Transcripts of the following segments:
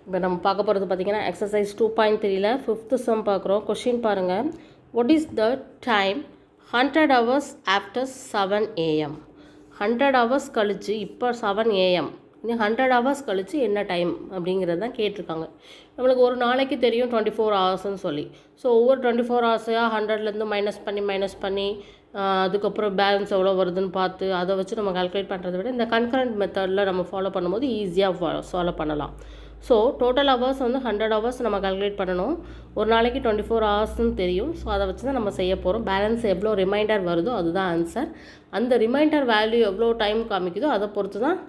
இப்போ நம்ம பார்க்க போகிறது பார்த்திங்கன்னா எக்ஸசைஸ் 2.3ல் 5th சம் பார்க்குறோம். கொஷின் பாருங்கள். What is the time 100 hours after 7 AM? 100 hours கழித்து இப்போ 7 AM, இன்னும் 100 hours கழித்து என்ன டைம் அப்படிங்கிறது தான் கேட்டிருக்காங்க. நம்மளுக்கு ஒரு நாளைக்கு தெரியும் 24 ஹவர்ஸ்ன்னு சொல்லி. ஸோ ஒவ்வொரு 24 ஹவர்ஸையாக 100லேருந்து மைனஸ் பண்ணி அதுக்கப்புறம் பேலன்ஸ் எவ்வளோ வருதுன்னு பார்த்து அதை வச்சு நம்ம கால்குலேட் பண்ணுறதை விட இந்த கன்கரண்ட் மெத்தடில் நம்ம ஃபாலோ பண்ணும்போது ஈஸியாக சால்வ் பண்ணலாம். ஸோ டோட்டல் ஹவர்ஸ் வந்து 100 hours நம்ம கால்குலேட் பண்ணணும். ஒரு நாளைக்கு 24 ஹவர்ஸ்ன்னு தெரியும். ஸோ அதை வச்சு தான் நம்ம செய்ய போகிறோம். பேலன்ஸ் எவ்வளோ ரிமைண்டர் வருதோ அதுதான் ஆன்சர். அந்த ரிமைண்டர் வேல்யூ எவ்வளோ டைம் காமிக்குதோ அதை பொறுத்து தான்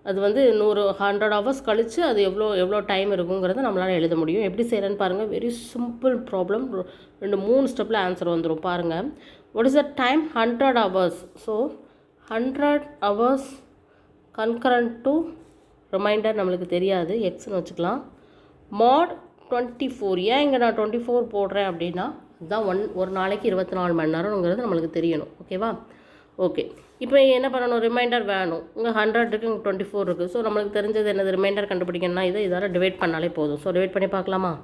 அது வந்து 100 hours கழித்து அது எவ்வளோ டைம் இருக்குங்கிறத நம்மளால் எழுத முடியும். எப்படி செய்கிறேன்னு பாருங்கள். Very simple problem. 2-3 ஸ்டெப்பில் ஆன்சர் வந்துடும். பாருங்கள். What is the time 100 hours? So 100 hours concurrent to reminder நம்மளுக்கு தெரியாது, எக்ஸ்னு வச்சுக்கலாம். மாட் 24. ஏன் இங்கே நான் 24 போடுறேன் அப்படின்னா இதுதான் ஒரு நாளைக்கு 24 மணி நேரம்ங்கிறது நம்மளுக்கு தெரியணும். ஓகேவா? ஓகே. இப்போ என்ன பண்ணணும்? ரிமைண்டர் வேணும். இங்கே 100 இருக்குது, இங்கே 24 இருக்குது. ஸோ நம்மளுக்கு தெரிஞ்சது என்னது? ரிமைண்டர் கண்டுபிடிக்கணும்னா இதால் டிவைட் பண்ணாலே போதும். ஸோ டிவைட் பண்ணி பார்க்கலாமா?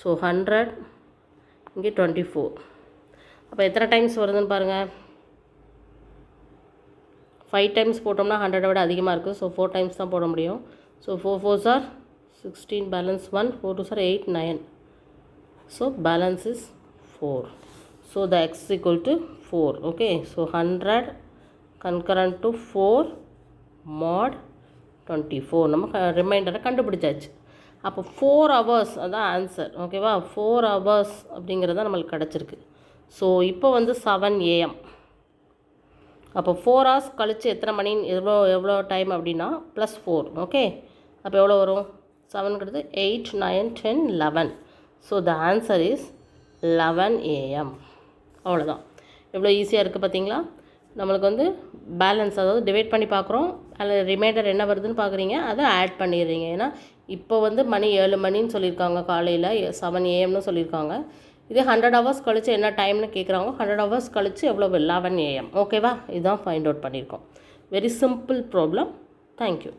ஸோ 100 இங்கே 24. அப்போ எத்தனை டைம்ஸ் வருதுன்னு பாருங்கள். 5 டைம்ஸ் போட்டோம்னா 100 விட அதிகமாக இருக்குது. ஸோ 4 டைம்ஸ் தான் போட முடியும். So 4 4s are 16, balance 1, 4 2s are 8, 9. So balance is 4. So the x is equal to 4. Okay. So 100 concurrent to 4 mod 24 நம்ம ரிமைண்டரை கண்டுபிடிச்சாச்சு. அப்போ 4 hours அதான் ஆன்சர். ஓகேவா? 4 hours அப்படிங்கிறது தான் நம்மளுக்கு கிடச்சிருக்கு. ஸோ இப்போ வந்து 7 AM. அப்போ 4 hours கழித்து எத்தனை மணி எவ்வளோ டைம் அப்படின்னா +4. ஓகே. அப்போ எவ்வளோ வரும்? 7ங்கிறது 8, 9, 10, 11. So the answer is 11 AM. அவ்வளோதான். எவ்வளோ ஈஸியாக இருக்குது பார்த்தீங்களா? நம்மளுக்கு வந்து பேலன்ஸ், அதாவது டிவைட் பண்ணி பார்க்குறோம். அதில் ரிமைண்டர் என்ன வருதுன்னு பார்க்குறீங்க, அதை ஆட் பண்ணிடுறீங்க. ஏன்னா இப்போ வந்து மணி 7 மணின்னு சொல்லியிருக்காங்க, காலையில் 7 AMனு சொல்லியிருக்காங்க. இதே 100 hours கழித்து என்ன டைம்னு கேட்குறாங்க. 100 hours கழித்து எவ்வளோ? 11 AM. ஓகேவா? இதுதான் ஃபைண்ட் அவுட் பண்ணியிருக்கோம். Very simple problem. தேங்க்யூ.